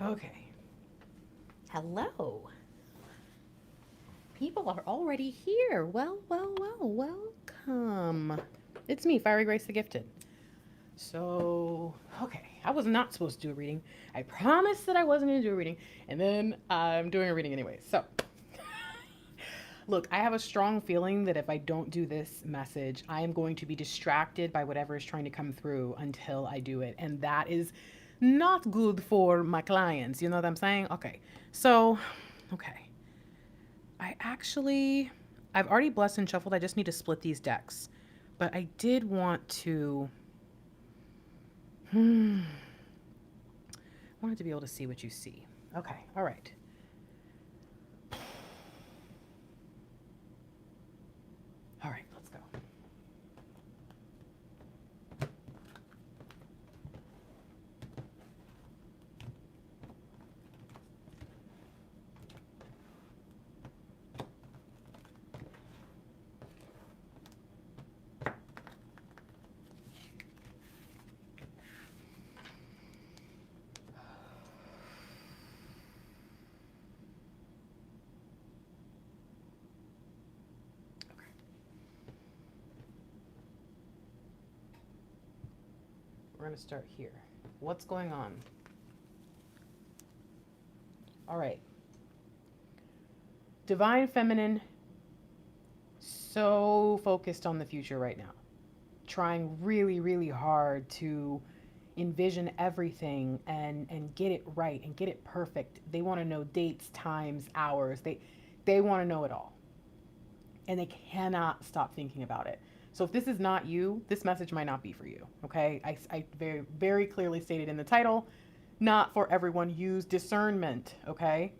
Okay. Hello. People are already here. Well, welcome. It's me, Fiery Grace the Gifted. So, okay, I was not supposed to do a reading. I promised that I wasn't going to do a reading, and then I'm doing a reading anyway. So, look, I have a strong feeling that if I don't do this message, I am going to be distracted by whatever is trying to come through until I do it. And that is not good for my clients. You know what I'm saying? Okay. So, okay. I've already blessed and shuffled. I just need to split these decks. But I did want to, I wanted to be able to see what you see. Okay. All right. All right, let's go. We're going to start here. What's going on? All right. Divine Feminine, so focused on the future right now. Trying really, really hard to envision everything and get it right and get it perfect. They want to know dates, times, hours. They want to know it all. And they cannot stop thinking about it. So if this is not you, this message might not be for you, okay? I very, very clearly stated in the title, not for everyone. Use discernment, okay?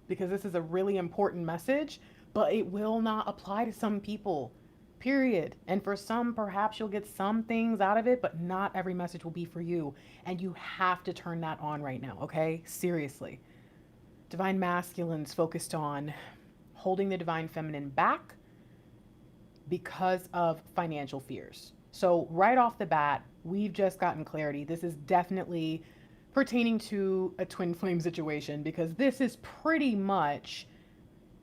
Because this is a really important message, but it will not apply to some people, period. And for some, perhaps you'll get some things out of it, but not every message will be for you. And you have to turn that on right now, okay? Seriously. Divine Masculines focused on holding the Divine Feminine back because of financial fears. So right off the bat, we've just gotten clarity. This is definitely pertaining to a twin flame situation because this is pretty much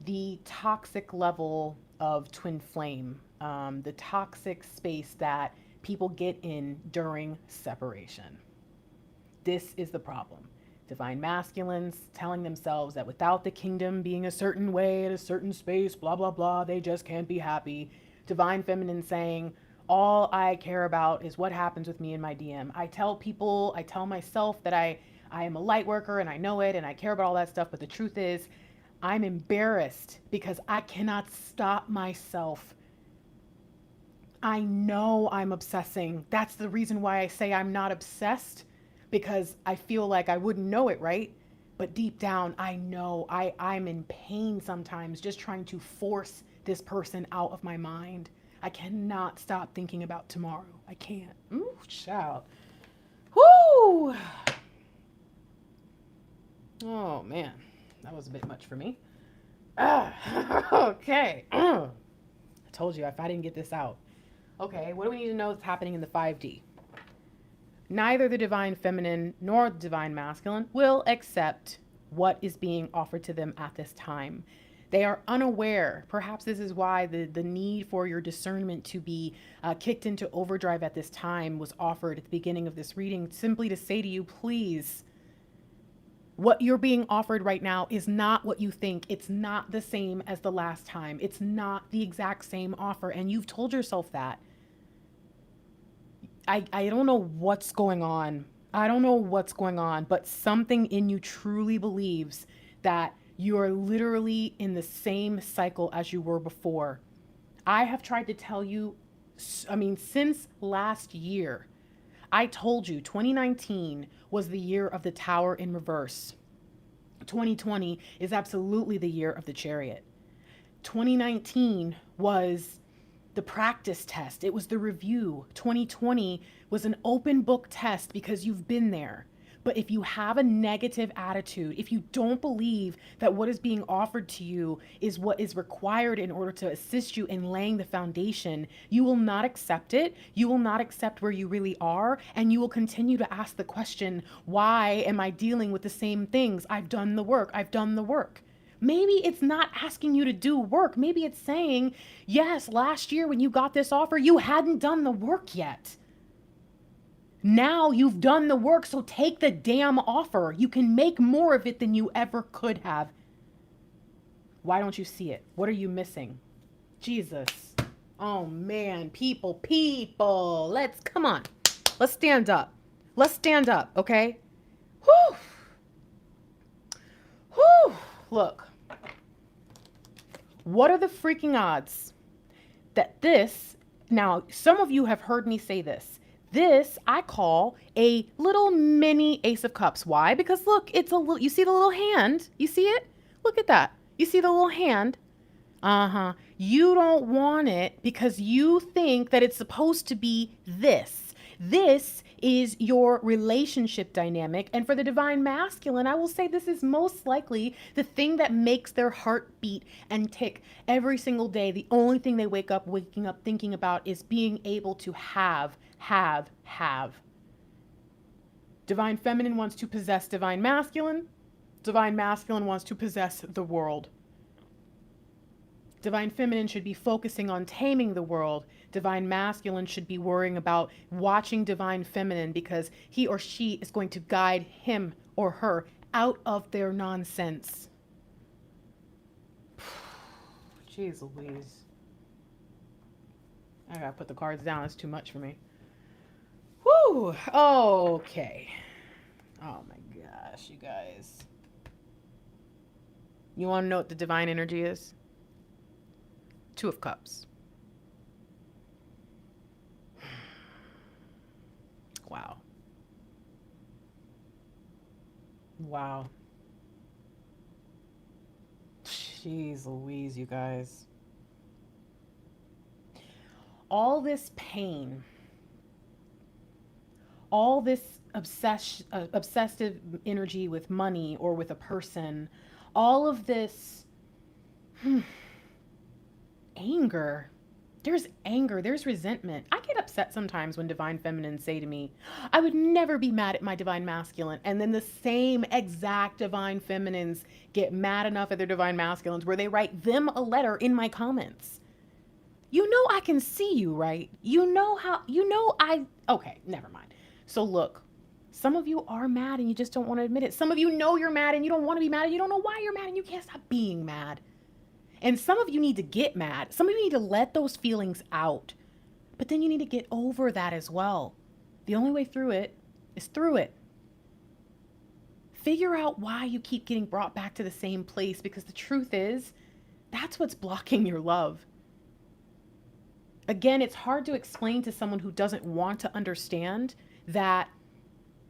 the toxic level of twin flame, the toxic space that people get in during separation. This is the problem. Divine Masculines telling themselves that without the kingdom being a certain way at a certain space, blah, blah, blah, they just can't be happy. Divine Feminine saying, all I care about is what happens with me in my DM. I tell people, I tell myself that I am a light worker and I know it and I care about all that stuff. But the truth is, I'm embarrassed because I cannot stop myself. I know I'm obsessing. That's the reason why I say I'm not obsessed, because I feel like I wouldn't know it, right? But deep down, I know I'm in pain sometimes just trying to force this person out of my mind. I cannot stop thinking about tomorrow. I can't. Ooh, child. Whoo! Oh, man. That was a bit much for me. Okay. I told you if I didn't get this out. Okay, what do we need to know that's happening in the 5D? Neither the Divine Feminine nor the Divine Masculine will accept what is being offered to them at this time. They are unaware. Perhaps this is why the need for your discernment to be kicked into overdrive at this time was offered at the beginning of this reading, simply to say to you, please, what you're being offered right now is not what you think. It's not the same as the last time. It's not the exact same offer. And you've told yourself that. I don't know what's going on. I don't know what's going on, but something in you truly believes that you are literally in the same cycle as you were before. I have tried to tell you, since last year, I told you 2019 was the year of the Tower in reverse. 2020 is absolutely the year of the Chariot. 2019 was the practice test. It was the review. 2020 was an open book test because you've been there. But if you have a negative attitude, if you don't believe that what is being offered to you is what is required in order to assist you in laying the foundation, you will not accept it. You will not accept where you really are. And you will continue to ask the question, why am I dealing with the same things? I've done the work. I've done the work. Maybe it's not asking you to do work. Maybe it's saying, yes, last year when you got this offer, you hadn't done the work yet. Now you've done the work, so take the damn offer. You can make more of it than you ever could have. Why don't you see it? What are you missing? Jesus. Oh man, people. Come on. Let's stand up. Let's stand up, okay? Whew. Whew. Look. What are the freaking odds that this, now some of you have heard me say this, I call a little mini Ace of Cups. Why? Because look, it's a little, you see the little hand? You see it? Look at that. You see the little hand? You don't want it because you think that it's supposed to be this. This is your relationship dynamic. And for the divine masculine, I will say this is most likely the thing that makes their heart beat and tick every single day. The only thing they waking up thinking about is being able to have. Divine feminine wants to possess divine masculine. Divine masculine wants to possess the world. Divine feminine should be focusing on taming the world. Divine masculine should be worrying about watching divine feminine because he or she is going to guide him or her out of their nonsense. Jeez Louise. I gotta put the cards down. It's too much for me. Whew. Okay. Oh my gosh, you guys. You want to know what the divine energy is? Two of Cups. Wow. Wow. Jeez Louise, you guys. All this pain, all this obsessive energy with money or with a person, all of this anger. There's anger, there's resentment. I get upset sometimes when divine feminines say to me, I would never be mad at my divine masculine. And then the same exact divine feminines get mad enough at their divine masculines where they write them a letter in my comments. You know I can see you, right? Okay, never mind. So look, some of you are mad and you just don't want to admit it. Some of you know you're mad and you don't want to be mad and you don't know why you're mad and you can't stop being mad. And some of you need to get mad. Some of you need to let those feelings out. But then you need to get over that as well. The only way through it is through it. Figure out why you keep getting brought back to the same place, because the truth is, that's what's blocking your love. Again, it's hard to explain to someone who doesn't want to understand that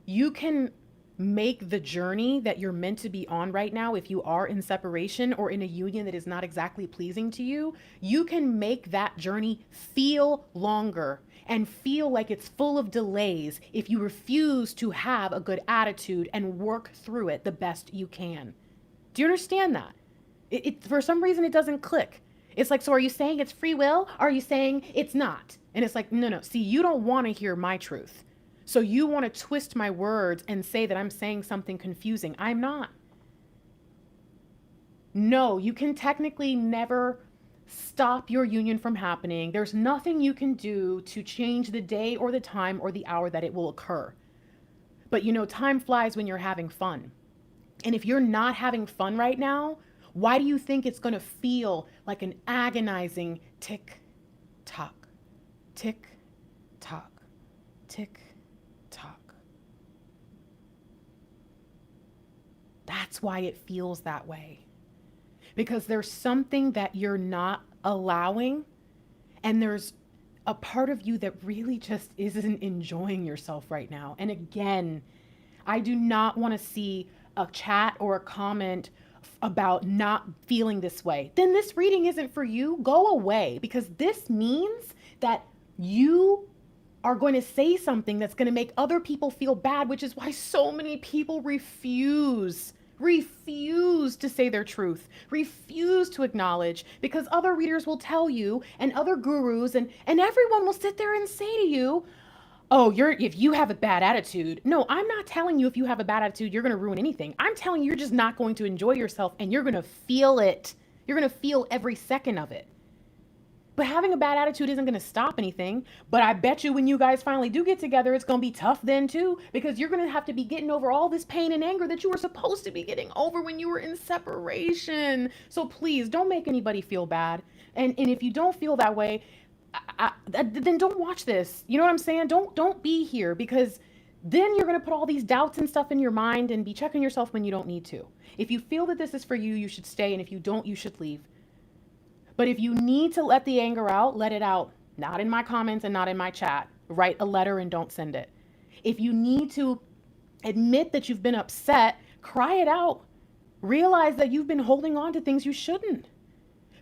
you can make the journey that you're meant to be on right now. If you are in separation or in a union that is not exactly pleasing to you, you can make that journey feel longer and feel like it's full of delays if you refuse to have a good attitude and work through it the best you can. Do you understand that? For some reason, it doesn't click. It's like, so are you saying it's free will? Are you saying it's not? And it's like, no. See, you don't want to hear my truth. So you want to twist my words and say that I'm saying something confusing. I'm not. No, you can technically never stop your union from happening. There's nothing you can do to change the day or the time or the hour that it will occur. But time flies when you're having fun. And if you're not having fun right now, why do you think it's going to feel like an agonizing tick, tock, tick, tock, tick, tock? That's why it feels that way. Because there's something that you're not allowing, and there's a part of you that really just isn't enjoying yourself right now. And again, I do not want to see a chat or a comment about not feeling this way. Then this reading isn't for you. Go away, because this means that you are going to say something that's going to make other people feel bad, which is why so many people refuse to say their truth, refuse to acknowledge, because other readers will tell you, and other gurus and everyone will sit there and say to you, oh, if you have a bad attitude. No, I'm not telling you if you have a bad attitude, you're going to ruin anything. I'm telling you, you're just not going to enjoy yourself, and you're going to feel it. You're going to feel every second of it. But having a bad attitude isn't going to stop anything. But I bet you when you guys finally do get together, it's going to be tough then too, because you're going to have to be getting over all this pain and anger that you were supposed to be getting over when you were in separation. So please don't make anybody feel bad. And if you don't feel that way, then don't watch this. You know what I'm saying? Don't be here, because then you're going to put all these doubts and stuff in your mind and be checking yourself when you don't need to. If you feel that this is for you, you should stay. And if you don't, you should leave. But if you need to let the anger out, let it out. Not in my comments and not in my chat. Write a letter and don't send it. If you need to admit that you've been upset, cry it out. Realize that you've been holding on to things you shouldn't.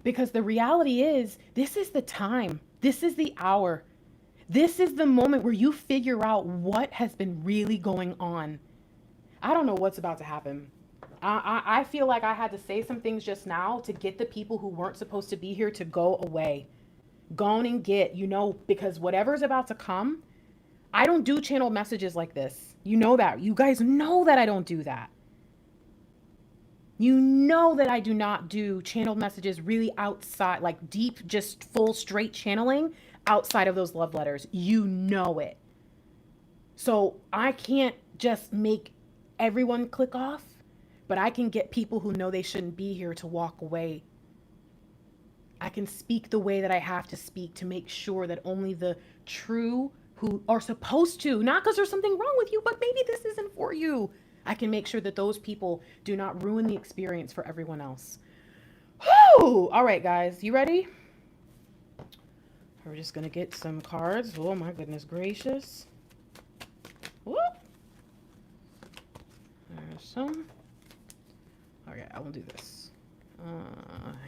Because the reality is, this is the time. This is the hour. This is the moment where you figure out what has been really going on. I don't know what's about to happen. I feel like I had to say some things just now to get the people who weren't supposed to be here to go away. Go on and get, because whatever's about to come, I don't do channel messages like this. You know that. You guys know that I don't do that. You know that I do not do channel messages really outside, like deep, just full straight channeling outside of those love letters. You know it. So I can't just make everyone click off. But I can get people who know they shouldn't be here to walk away. I can speak the way that I have to speak to make sure that only the true who are supposed to, not because there's something wrong with you, but maybe this isn't for you. I can make sure that those people do not ruin the experience for everyone else. Whew! All right, guys, you ready? We're just going to get some cards. Oh, my goodness gracious. Whoop. There's some. Okay, I will do this.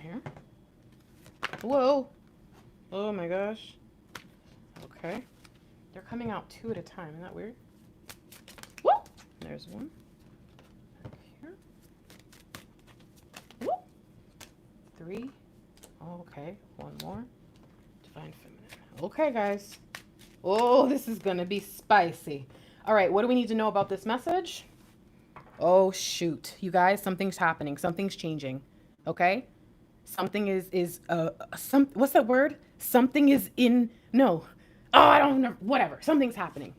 Here. Whoa. Oh my gosh. Okay. They're coming out 2 at a time. Isn't that weird? Woo! There's one. Back here. Woo! 3. Okay. One more. Divine Feminine. Okay, guys. Oh, this is going to be spicy. All right. What do we need to know about this message? Oh, shoot. You guys, something's happening. Something's changing. Okay? Something what's that word? Something is no. Oh, I don't know. Whatever. Something's happening.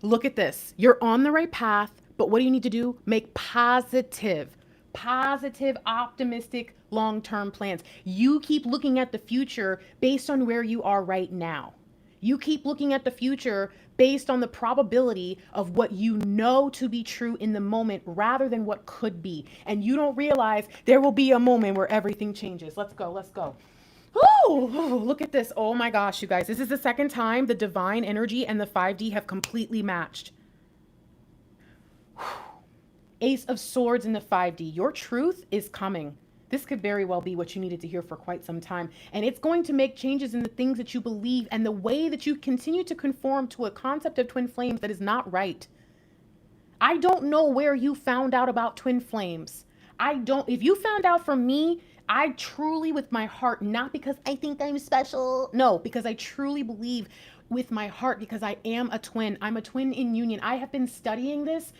Look at this. You're on the right path, but what do you need to do? Make positive, optimistic, long-term plans. You keep looking at the future based on where you are right now. You keep looking at the future based on the probability of what you know to be true in the moment rather than what could be. And you don't realize there will be a moment where everything changes. Let's go. Let's go. Oh, look at this. Oh my gosh, you guys. This is the second time the divine energy and the 5D have completely matched. Ace of Swords in the 5D. Your truth is coming. This could very well be what you needed to hear for quite some time. And it's going to make changes in the things that you believe and the way that you continue to conform to a concept of twin flames that is not right. I don't know where you found out about twin flames. If you found out from me, I truly, with my heart, not because I think I'm special. No, because I truly believe with my heart, because I am a twin. I'm a twin in union. I have been studying this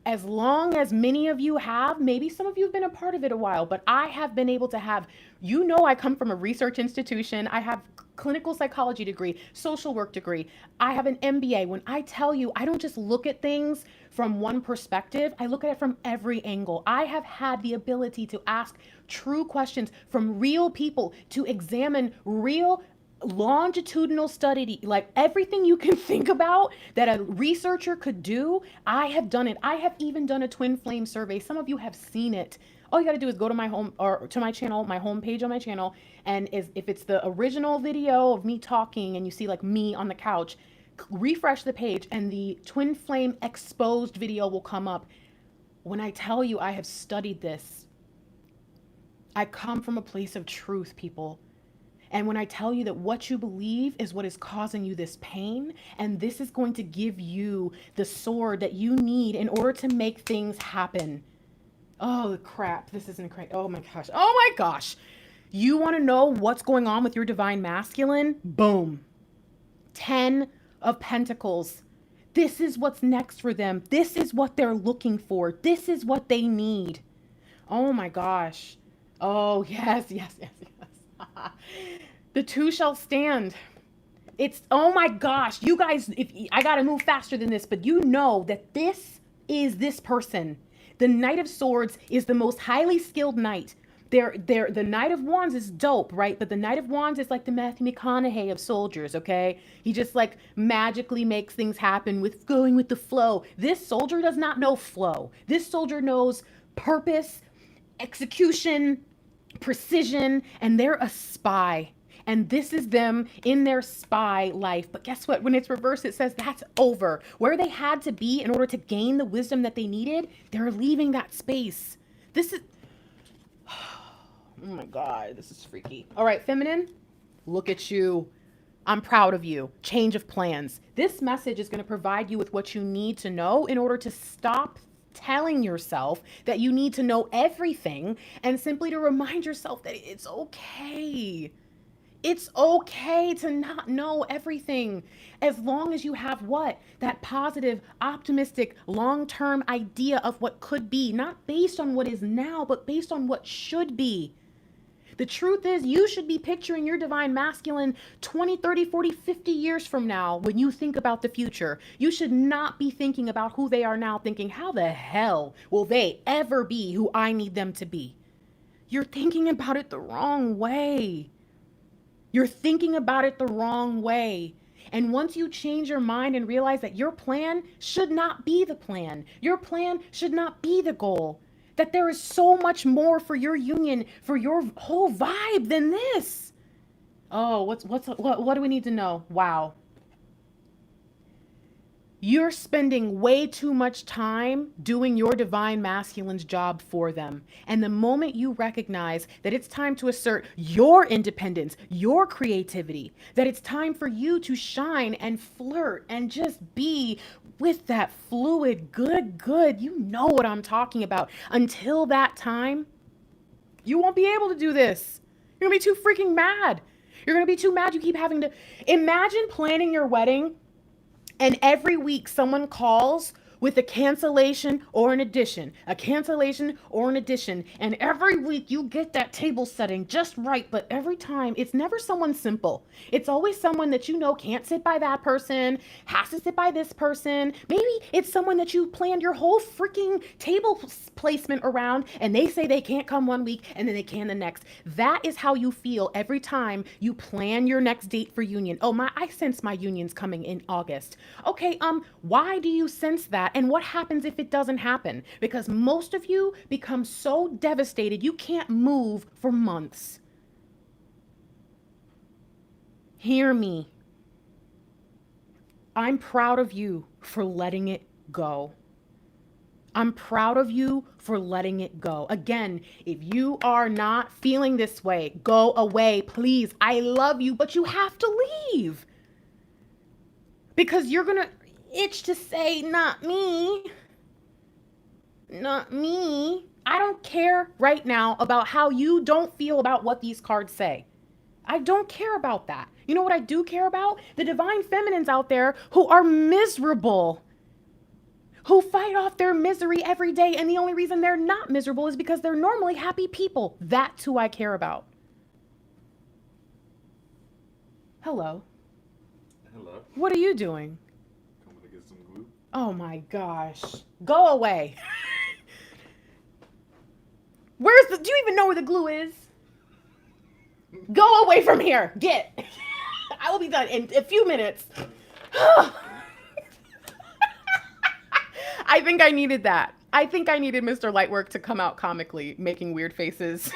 as long as many of you have. Maybe some of you have been a part of it a while, but I have been able to have, I come from a research institution. I have clinical psychology degree, social work degree. I have an MBA. When I tell you, I don't just look at things from one perspective. I look at it from every angle. I have had the ability to ask true questions from real people, to examine real longitudinal study, like everything you can think about that a researcher could do. I have done it. I have even done a twin flame survey. Some of you have seen it. All you got to do is go to my home or to my channel, my home page on my channel. And if it's the original video of me talking and you see like me on the couch, refresh the page and the twin flame exposed video will come up. When I tell you I have studied this, I come from a place of truth, people. And when I tell you that what you believe is what is causing you this pain, and this is going to give you the sword that you need in order to make things happen. Oh, crap. This isn't great. Oh my gosh. Oh my gosh. You want to know what's going on with your divine masculine? Boom. 10 of Pentacles. This is what's next for them. This is what they're looking for. This is what they need. Oh my gosh. Oh, yes, yes, yes, yes. The two shall stand. It's, oh my gosh. You guys, I got to move faster than this, but you know that this is this person. The Knight of Swords is the most highly skilled knight. The Knight of Wands is dope, right? But the Knight of Wands is like the Matthew McConaughey of soldiers, okay? He just like magically makes things happen with going with the flow. This soldier does not know flow. This soldier knows purpose, execution, precision, and they're a spy. And this is them in their spy life. But guess what? When it's reversed, it says that's over. Where they had to be in order to gain the wisdom that they needed, they're leaving that space. This is... Oh my God, this is freaky. All right, feminine, look at you. I'm proud of you. Change of plans. This message is going to provide you with what you need to know in order to stop telling yourself that you need to know everything and simply to remind yourself that it's okay. It's okay to not know everything as long as you have what? That positive, optimistic, long-term idea of what could be, not based on what is now, but based on what should be. The truth is, you should be picturing your divine masculine 20, 30, 40, 50 years from now when you think about the future. You should not be thinking about who they are now, thinking, how the hell will they ever be who I need them to be? You're thinking about it the wrong way. You're thinking about it the wrong way. And once you change your mind and realize that your plan should not be the plan, your plan should not be the goal, that there is so much more for your union, for your whole vibe than this. Oh, what do we need to know? Wow. You're spending way too much time doing your divine masculine's job for them. And the moment you recognize that it's time to assert your independence, your creativity, that it's time for you to shine and flirt and just be with that fluid, good, you know what I'm talking about. Until that time, you won't be able to do this. You're gonna be too freaking mad. You're gonna be too mad. You keep having to imagine planning your wedding and every week someone calls with a cancellation or an addition, a cancellation or an addition. And every week you get that table setting just right. But every time it's never someone simple. It's always someone that you know can't sit by that person, has to sit by this person. Maybe it's someone that you planned your whole freaking table placement around and they say they can't come one week and then they can the next. That is how you feel every time you plan your next date for union. Oh, I sense my union's coming in August. Okay, why do you sense that? And what happens if it doesn't happen? Because most of you become so devastated you can't move for months. Hear me. I'm proud of you for letting it go. I'm proud of you for letting it go. Again, if you are not feeling this way, go away, please. I love you, but you have to leave. Because you're going to itch to say, not me. Not me. I don't care right now about how you don't feel about what these cards say. I don't care about that. You know what I do care about? The divine feminines out there who are miserable, who fight off their misery every day. And the only reason they're not miserable is because they're normally happy people. That's who I care about. Hello. Hello. What are you doing? Coming to get some glue. Oh my gosh. Go away. Do you even know where the glue is? Go away from here. Get. I will be done in a few minutes. I think I needed that. I think I needed Mr. Lightwork to come out comically, making weird faces.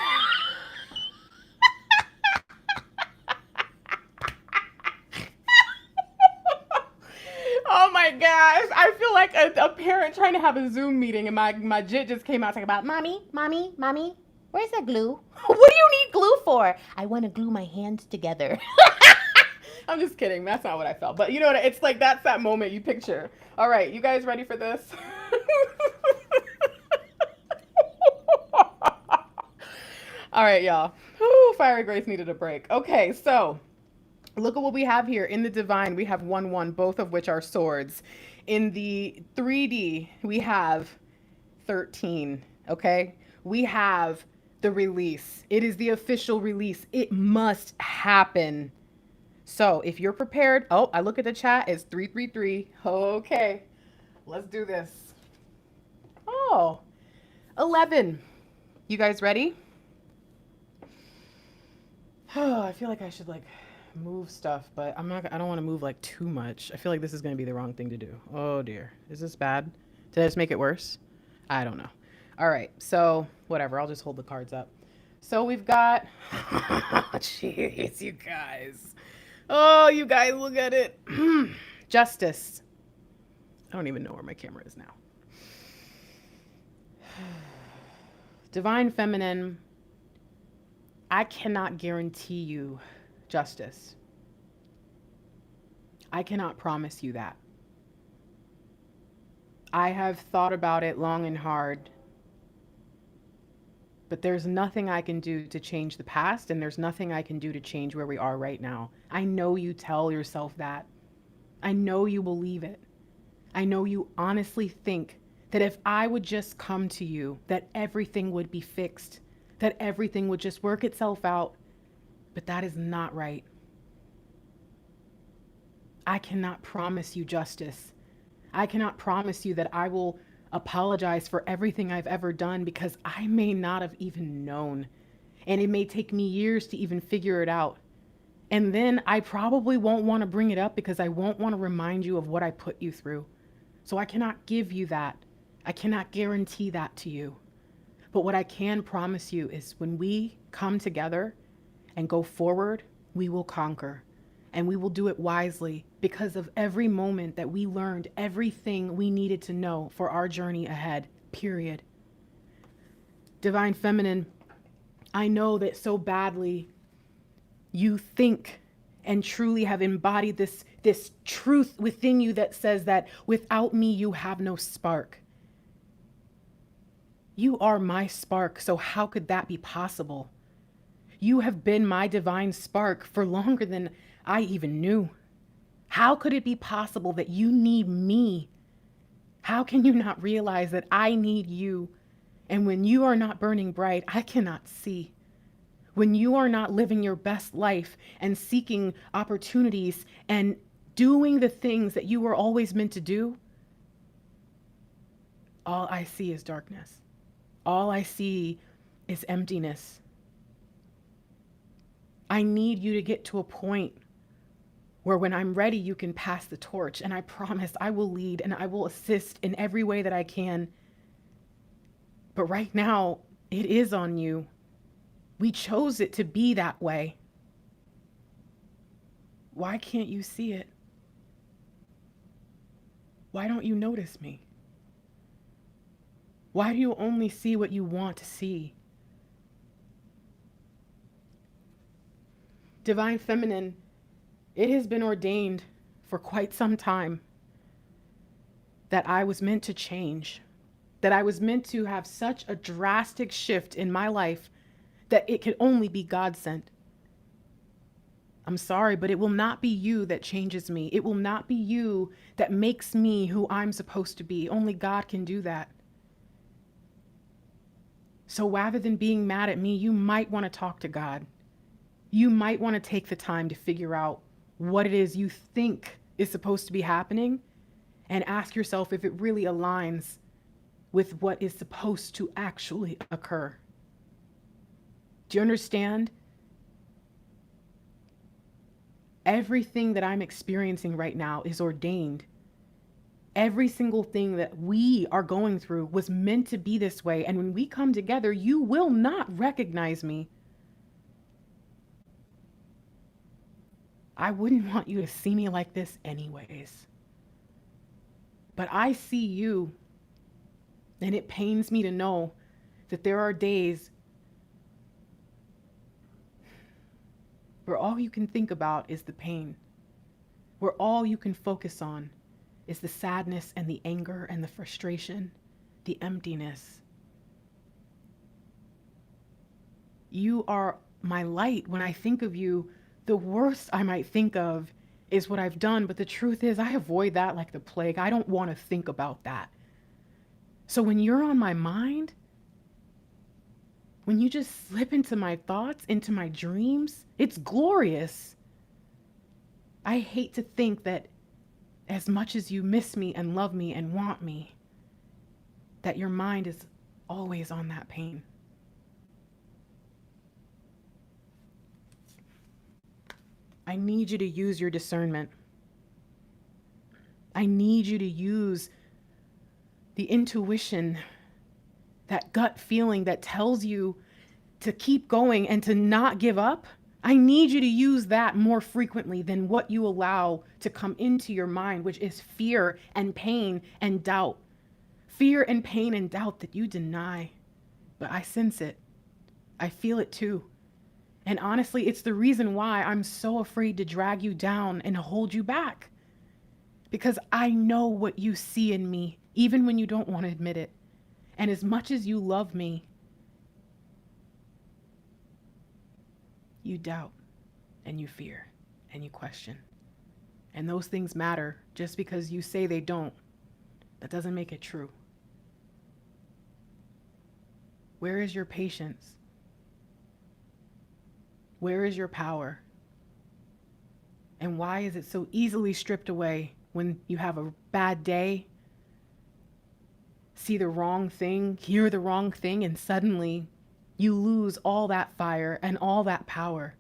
Oh my gosh. I feel like a parent trying to have a Zoom meeting and my jit just came out talking about, Mommy, where's the glue? What do you need glue for? I want to glue my hands together. I'm just kidding. That's not what I felt. But you know what? It's like that's that moment you picture. All right, you guys ready for this? All right, y'all. Whew, Fiery Grace needed a break. Okay, so look at what we have here. In the divine, we have 1 1, both of which are swords. In the 3D, we have 13. Okay, we have the release. It is the official release. It must happen. So if you're prepared, oh, I look at the chat, it's 333. Okay, let's do this. Oh, 11. You guys ready? Oh, I feel like I should like move stuff, but I don't want to move like too much. I feel like this is going to be the wrong thing to do. Oh dear. Is this bad? Did I just make it worse? I don't know. All right. So whatever. I'll just hold the cards up. So we've got, jeez, you guys. Oh, you guys, look at it. Justice. I don't even know where my camera is now. Divine Feminine. I cannot guarantee you justice. I cannot promise you that. I have thought about it long and hard, but there's nothing I can do to change the past, and there's nothing I can do to change where we are right now. I know you tell yourself that. I know you believe it. I know you honestly think that if I would just come to you, that everything would be fixed, that everything would just work itself out. But that is not right. I cannot promise you justice. I cannot promise you that I will apologize for everything I've ever done, because I may not have even known. And it may take me years to even figure it out. And then I probably won't want to bring it up because I won't want to remind you of what I put you through. So I cannot give you that. I cannot guarantee that to you. But what I can promise you is when we come together and go forward, we will conquer. And we will do it wisely because of every moment that we learned everything we needed to know for our journey ahead, period. Divine Feminine, I know that so badly you think and truly have embodied this truth within you that says that without me, you have no spark. You are my spark, so how could that be possible? You have been my divine spark for longer than I even knew. How could it be possible that you need me? How can you not realize that I need you? And when you are not burning bright, I cannot see. When you are not living your best life and seeking opportunities and doing the things that you were always meant to do, all I see is darkness. All I see is emptiness. I need you to get to a point where when I'm ready, you can pass the torch. And I promise I will lead and I will assist in every way that I can. But right now, it is on you. We chose it to be that way. Why can't you see it? Why don't you notice me? Why do you only see what you want to see? Divine Feminine, it has been ordained for quite some time that I was meant to change, that I was meant to have such a drastic shift in my life that it could only be God sent. I'm sorry, but it will not be you that changes me. It will not be you that makes me who I'm supposed to be. Only God can do that. So rather than being mad at me, you might want to talk to God. You might want to take the time to figure out what it is you think is supposed to be happening and ask yourself if it really aligns with what is supposed to actually occur. Do you understand? Everything that I'm experiencing right now is ordained. Every single thing that we are going through was meant to be this way. And when we come together, you will not recognize me. I wouldn't want you to see me like this anyways. But I see you, and it pains me to know that there are days where all you can think about is the pain, where all you can focus on is the sadness and the anger and the frustration, the emptiness. You are my light. When I think of you, the worst I might think of is what I've done, but the truth is I avoid that like the plague. I don't want to think about that. So when you're on my mind, when you just slip into my thoughts, into my dreams, it's glorious. I hate to think that as much as you miss me and love me and want me, that your mind is always on that pain. I need you to use your discernment. I need you to use the intuition, that gut feeling that tells you to keep going and to not give up. I need you to use that more frequently than what you allow to come into your mind, which is fear and pain and doubt. Fear and pain and doubt that you deny. But I sense it. I feel it too. And honestly, it's the reason why I'm so afraid to drag you down and hold you back. Because I know what you see in me, even when you don't want to admit it. And as much as you love me, you doubt and you fear and you question. And those things matter. Just because you say they don't, that doesn't make it true. Where is your patience? Where is your power? And why is it so easily stripped away when you have a bad day, see the wrong thing, hear the wrong thing, and suddenly you lose all that fire and all that power?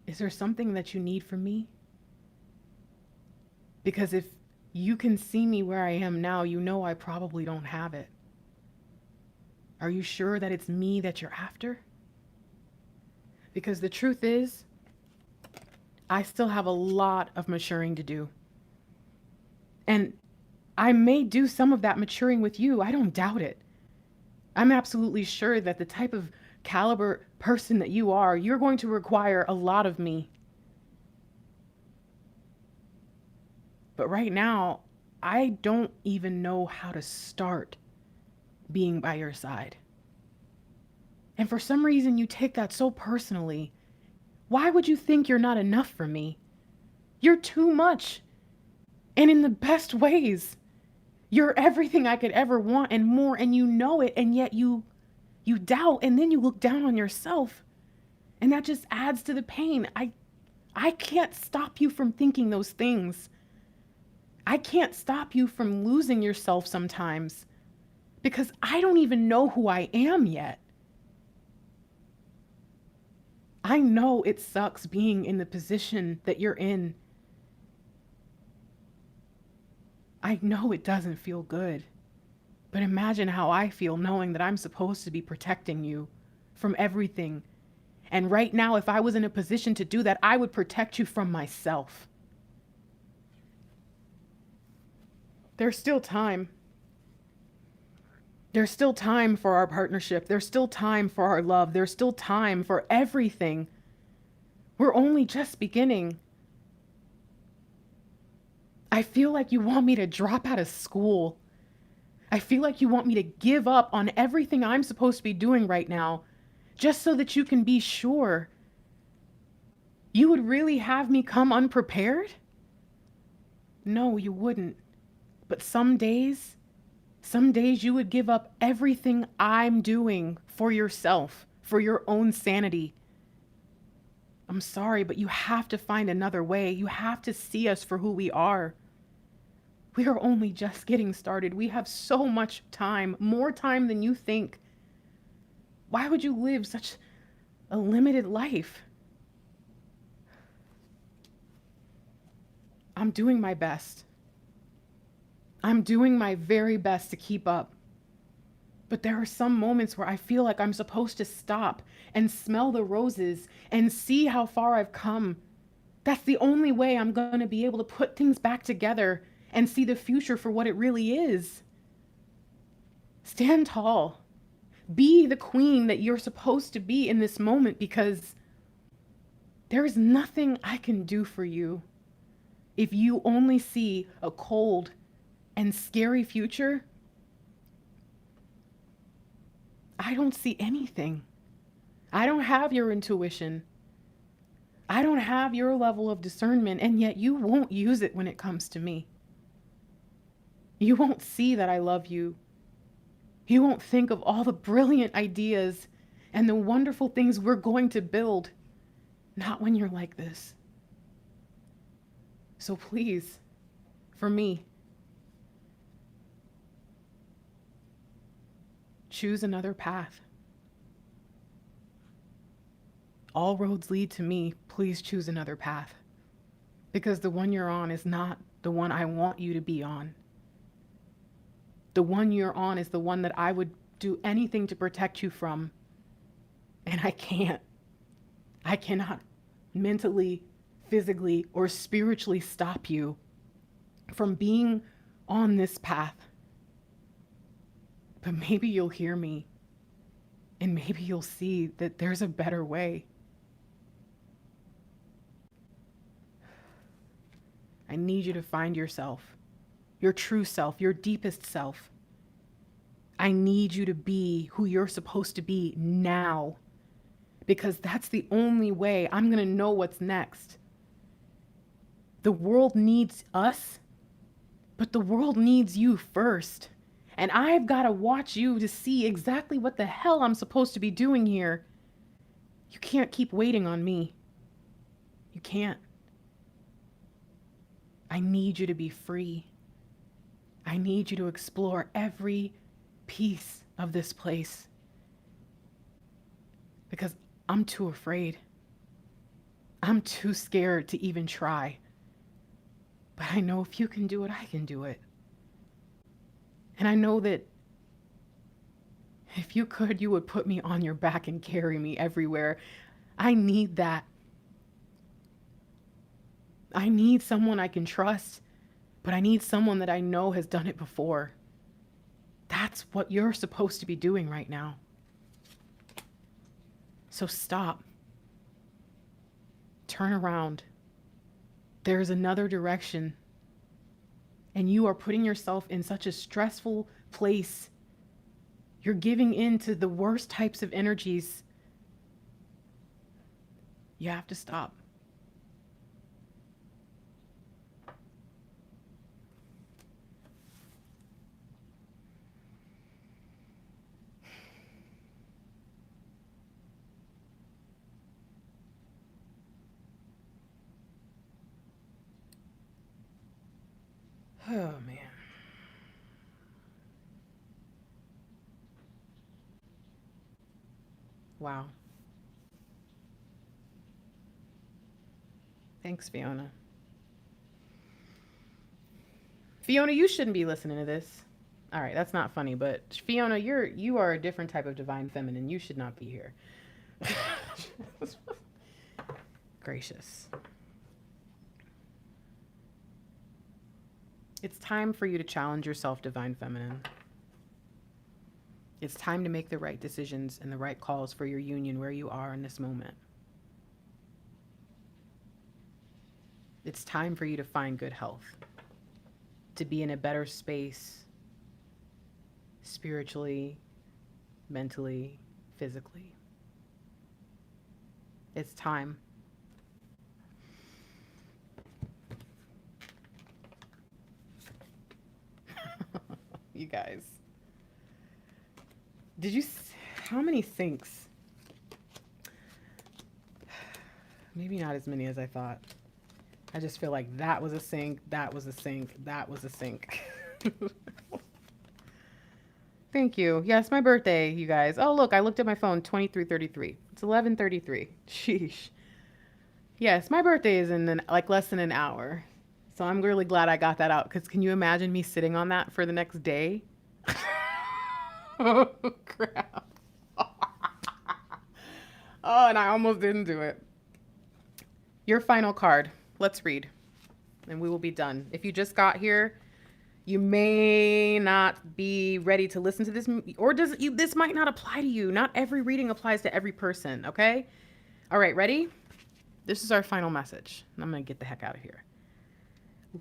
Is there something that you need from me? Because if you can see me where I am now, you know I probably don't have it. Are you sure that it's me that you're after? Because the truth is, I still have a lot of maturing to do. And I may do some of that maturing with you. I don't doubt it. I'm absolutely sure that the type of caliber person that you are, you're going to require a lot of me. But right now, I don't even know how to start being by your side. And for some reason, you take that so personally. Why would you think you're not enough for me? You're too much. And in the best ways. You're everything I could ever want and more, and you know it, and yet you doubt, and then you look down on yourself. And that just adds to the pain. I can't stop you from thinking those things. I can't stop you from losing yourself sometimes because I don't even know who I am yet. I know it sucks being in the position that you're in. I know it doesn't feel good, but imagine how I feel knowing that I'm supposed to be protecting you from everything. And right now, if I was in a position to do that, I would protect you from myself. There's still time. There's still time for our partnership. There's still time for our love. There's still time for everything. We're only just beginning. I feel like you want me to drop out of school. I feel like you want me to give up on everything I'm supposed to be doing right now, just so that you can be sure. You would really have me come unprepared? No, you wouldn't. But some days you would give up everything I'm doing for yourself, for your own sanity. I'm sorry, but you have to find another way. You have to see us for who we are. We are only just getting started. We have so much time, more time than you think. Why would you live such a limited life? I'm doing my best. I'm doing my very best to keep up. But there are some moments where I feel like I'm supposed to stop and smell the roses and see how far I've come. That's the only way I'm going to be able to put things back together and see the future for what it really is. Stand tall. Be the queen that you're supposed to be in this moment, because there's nothing I can do for you if you only see a cold and scary future. I don't see anything. I don't have your intuition. I don't have your level of discernment, and yet you won't use it when it comes to me. You won't see that I love you. You won't think of all the brilliant ideas and the wonderful things we're going to build. Not when you're like this. So please, for me, choose another path. All roads lead to me. Please choose another path. Because the one you're on is not the one I want you to be on. The one you're on is the one that I would do anything to protect you from. And I can't. I cannot mentally, physically, or spiritually stop you from being on this path. But maybe you'll hear me, and maybe you'll see that there's a better way. I need you to find yourself, your true self, your deepest self. I need you to be who you're supposed to be now, because that's the only way I'm going to know what's next. The world needs us, but the world needs you first. And I've got to watch you to see exactly what the hell I'm supposed to be doing here. You can't keep waiting on me. You can't. I need you to be free. I need you to explore every piece of this place, because I'm too afraid. I'm too scared to even try. But I know if you can do it, I can do it. And I know that if you could, you would put me on your back and carry me everywhere. I need that. I need someone I can trust, but I need someone that I know has done it before. That's what you're supposed to be doing right now. So stop. Turn around. There's another direction. And you are putting yourself in such a stressful place. You're giving in to the worst types of energies. You have to stop. Oh, man. Wow. Thanks, Fiona. Fiona, you shouldn't be listening to this. All right, that's not funny, but Fiona, you are a different type of divine feminine. You should not be here. Gracious. It's time for you to challenge yourself, divine feminine. It's time to make the right decisions and the right calls for your union where you are in this moment. It's time for you to find good health, to be in a better space, spiritually, mentally, physically. It's time. You guys. How many sinks? Maybe not as many as I thought. I just feel like that was a sink, that was a sink, that was a sink. Thank you. Yes, my birthday, you guys. Oh, look, I looked at my phone, 23:33. It's 11:33. Sheesh. Yes, my birthday is in less than an hour. So I'm really glad I got that out, because can you imagine me sitting on that for the next day? Oh, crap. Oh, and I almost didn't do it. Your final card. Let's read, and we will be done. If you just got here, You may not be ready to listen to this, or this might not apply to you. Not every reading applies to every person, okay? All right, ready? This is our final message. I'm going to get the heck out of here.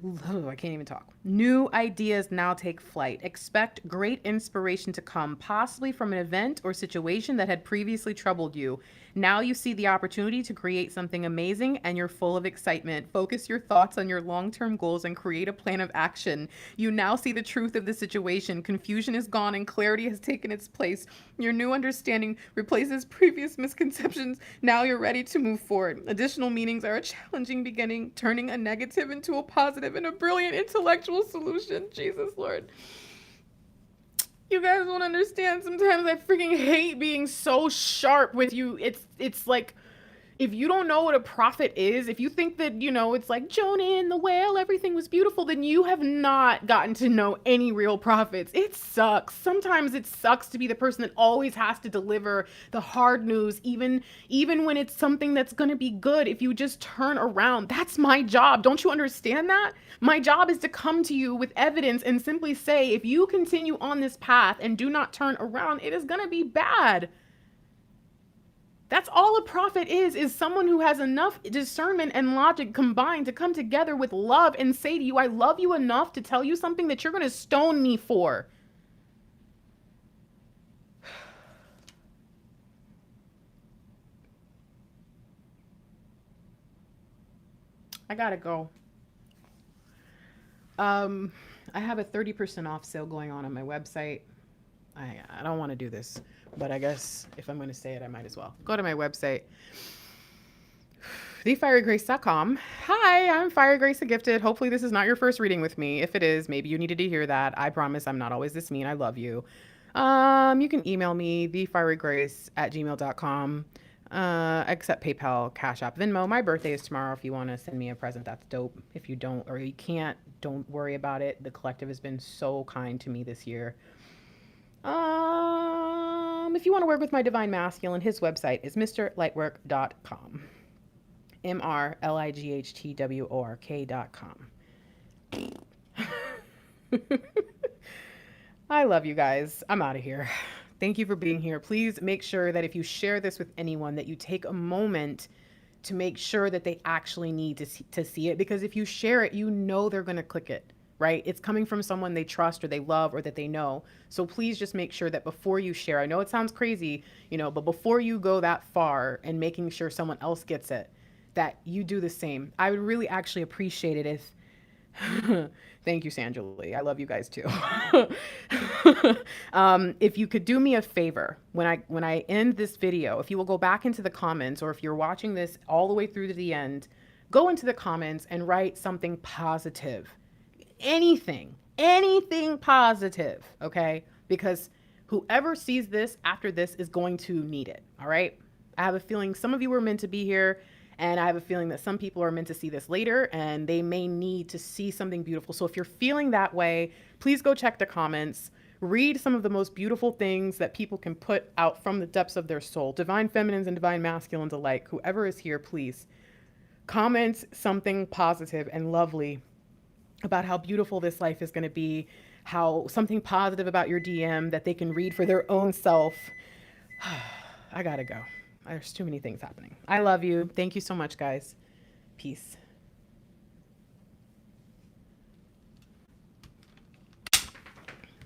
Ooh, I can't even talk. New ideas now take flight. Expect great inspiration to come, possibly from an event or situation that had previously troubled you. Now you see the opportunity to create something amazing and you're full of excitement. Focus your thoughts on your long-term goals and create a plan of action. You now see the truth of the situation. Confusion is gone and clarity has taken its place. Your new understanding replaces previous misconceptions. Now you're ready to move forward. Additional meanings are a challenging beginning, turning a negative into a positive and a brilliant intellectual solution. Jesus Lord. You guys won't understand. Sometimes I freaking hate being so sharp with you. It's like, if you don't know what a prophet is, if you think that, it's like Jonah and the whale, everything was beautiful, then you have not gotten to know any real prophets. It sucks. Sometimes it sucks to be the person that always has to deliver the hard news, even when it's something that's going to be good. If you just turn around, that's my job. Don't you understand that? My job is to come to you with evidence and simply say, if you continue on this path and do not turn around, it is going to be bad. That's all a prophet is someone who has enough discernment and logic combined to come together with love and say to you, I love you enough to tell you something that you're going to stone me for. I gotta go. I have a 30% off sale going on my website. I don't want to do this, but I guess if I'm going to say it, I might as well. Go to my website, thefierygrace.com. Hi, I'm Fire Grace the Gifted. Hopefully this is not your first reading with me. If it is, maybe you needed to hear that. I promise I'm not always this mean. I love you. You can email me, thefierygrace@gmail.com. Except PayPal, Cash App, Venmo. My birthday is tomorrow. If you want to send me a present, that's dope. If you don't, or you can't, don't worry about it. The collective has been so kind to me this year. If you want to work with my divine masculine, his website is mrlightwork.com. mrlightwork.com. I love you guys. I'm out of here. Thank you for being here. Please make sure that if you share this with anyone, that you take a moment to make sure that they actually need to see it. Because if you share it, they're going to click it. Right? It's coming from someone they trust or they love or that they know. So please just make sure that before you share, I know it sounds crazy, but before you go that far and making sure someone else gets it, that you do the same. I would really actually appreciate it if, thank you, Sandra Lee. I love you guys too. If you could do me a favor, when I end this video, if you will go back into the comments, or if you're watching this all the way through to the end, go into the comments and write something positive. Anything positive, okay? Because whoever sees this after this is going to need it, all right? I have a feeling some of you were meant to be here, and I have a feeling that some people are meant to see this later, and they may need to see something beautiful. So if you're feeling that way, please go check the comments. Read some of the most beautiful things that people can put out from the depths of their soul, divine feminines and divine masculines alike. Whoever is here, please comment something positive and lovely about how beautiful this life is going to be, how something positive about your DM that they can read for their own self. I gotta go. There's too many things happening. I love you. Thank you so much, guys. Peace.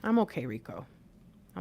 I'm okay, Rico.